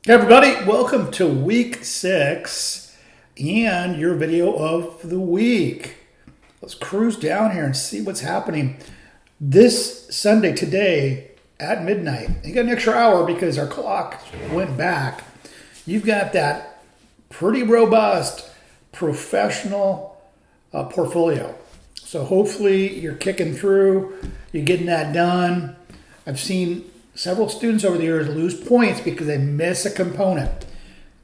Hey everybody, welcome to week 6 and your video of the week. Let's cruise down here and see what's happening this Sunday today at midnight. You got an extra hour because our clock went back. You've got that pretty robust professional portfolio. So hopefully you're kicking through, you're getting that done. I've seen several students over the years lose points because they miss a component.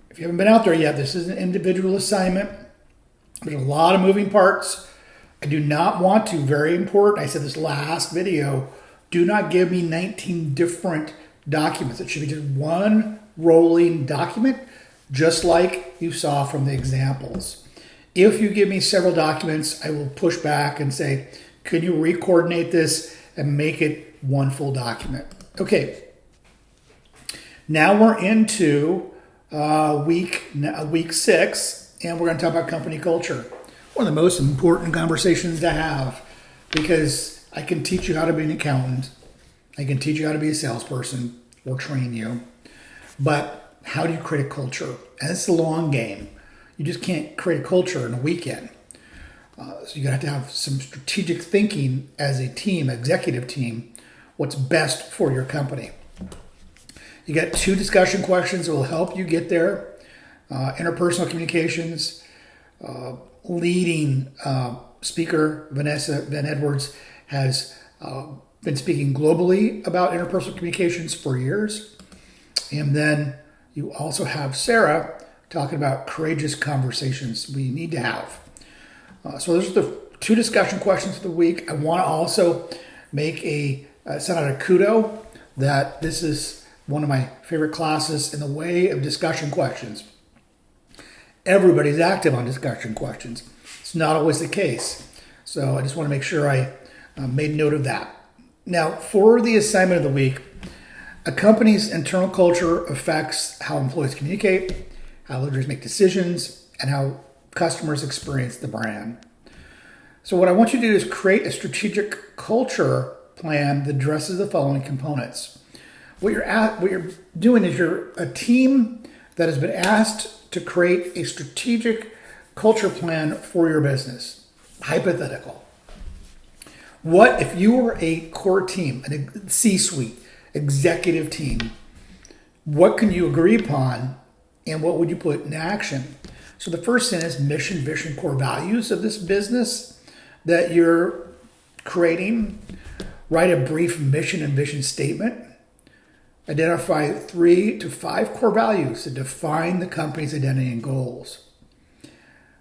If you haven't been out there yet, this is an individual assignment. There's a lot of moving parts. I do not want to, very important, I said this last video, do not give me 19 different documents. It should be just one rolling document, just like you saw from the examples. If you give me several documents, I will push back and say, can you re-coordinate this and make it one full document? Okay, now we're into week 6, and we're going to talk about company culture. One of the most important conversations to have, because I can teach you how to be an accountant, I can teach you how to be a salesperson, or train you, but how do you create a culture? And it's a long game. You just can't create a culture in a weekend. So you have to have some strategic thinking as a team, executive team, what's best for your company. You got 2 discussion questions that will help you get there. Interpersonal communications, leading speaker Vanessa Van Edwards has been speaking globally about interpersonal communications for years. And then you also have Sarah talking about courageous conversations we need to have. So those are the 2 discussion questions of the week. I want to also make send out a kudo that this is one of my favorite classes in the way of discussion questions. Everybody's active on discussion questions. It's not always the case. So I just want to make sure I made note of that. Now, for the assignment of the week, a company's internal culture affects how employees communicate, how leaders make decisions, and how customers experience the brand. So what I want you to do is create a strategic culture plan that addresses the following components. What you're doing is you're a team that has been asked to create a strategic culture plan for your business. Hypothetical. What if you were a core team, a C-suite, executive team? What can you agree upon and what would you put in action? So the first thing is mission, vision, core values of this business that you're creating. Write a brief mission and vision statement. Identify 3 to 5 core values that define the company's identity and goals.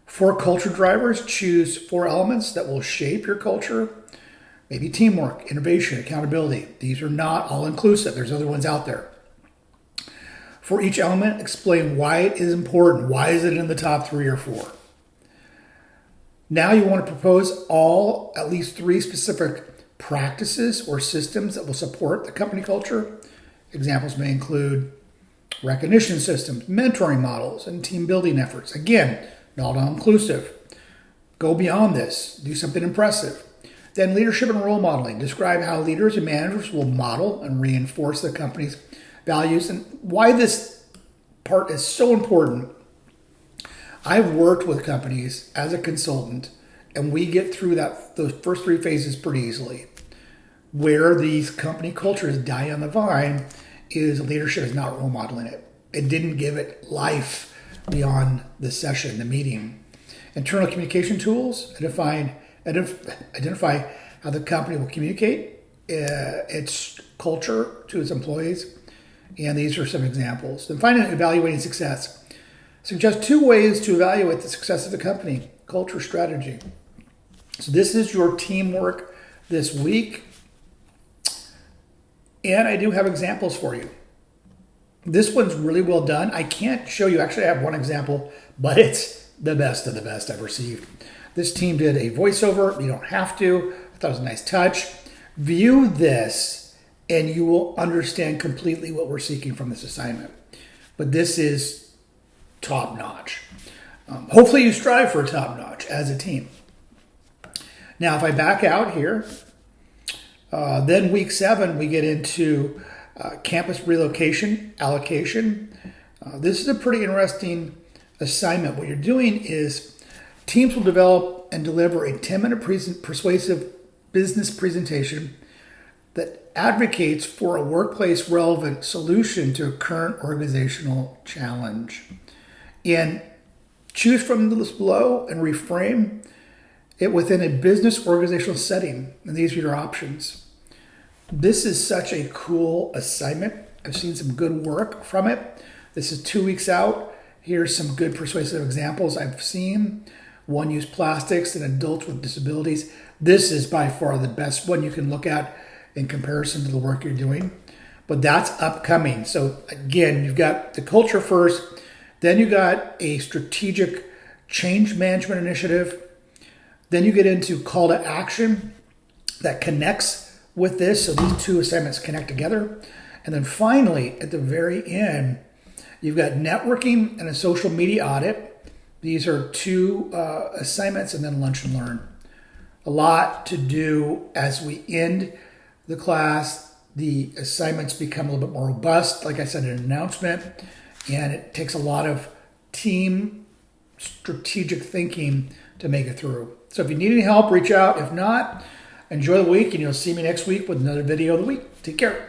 4 culture drivers. Choose 4 elements that will shape your culture. Maybe teamwork, innovation, accountability. These are not all inclusive. There's other ones out there. For each element, explain why it is important. Why is it in the top 3 or 4? Now you want to propose at least 3 specific practices or systems that will support the company culture. Examples may include recognition systems, mentoring models, and team building efforts. Again, not all inclusive. Go beyond this. Do something impressive. Then leadership and role modeling. Describe how leaders and managers will model and reinforce the company's values and why this part is so important. I've worked with companies as a consultant, and we get through those first 3 phases pretty easily. Where these company cultures die on the vine is leadership is not role modeling it. It didn't give it life beyond the session, the meeting. Internal communication tools identify how the company will communicate its culture to its employees. And these are some examples. Then finally, evaluating success. Suggest 2 ways to evaluate the success of the company, culture strategy. So this is your teamwork this week. And I do have examples for you. This one's really well done. I can't show you, actually I have one example, but it's the best of the best I've received. This team did a voiceover. You don't have to. I thought it was a nice touch. View this and you will understand completely what we're seeking from this assignment. But this is top notch. Hopefully you strive for top notch as a team. Now, if I back out here, then week 7, we get into campus relocation, allocation. This is a pretty interesting assignment. What you're doing is teams will develop and deliver a 10-minute persuasive business presentation that advocates for a workplace relevant solution to a current organizational challenge. And choose from the list below and reframe it within a business organizational setting. And these are your options. This is such a cool assignment. I've seen some good work from it. This is 2 weeks out. Here's some good persuasive examples I've seen. One used plastics in adults with disabilities. This is by far the best one you can look at in comparison to the work you're doing. But that's upcoming. So again, you've got the culture first, then you got a strategic change management initiative. Then you get into call to action that connects with this. So these two assignments connect together. And then finally, at the very end, you've got networking and a social media audit. These are two assignments, and then lunch and learn. A lot to do as we end the class. The assignments become a little bit more robust, like I said, an announcement, and it takes a lot of team strategic thinking to make it through. So if you need any help, reach out. If not, enjoy the week, and you'll see me next week with another video of the week. Take care.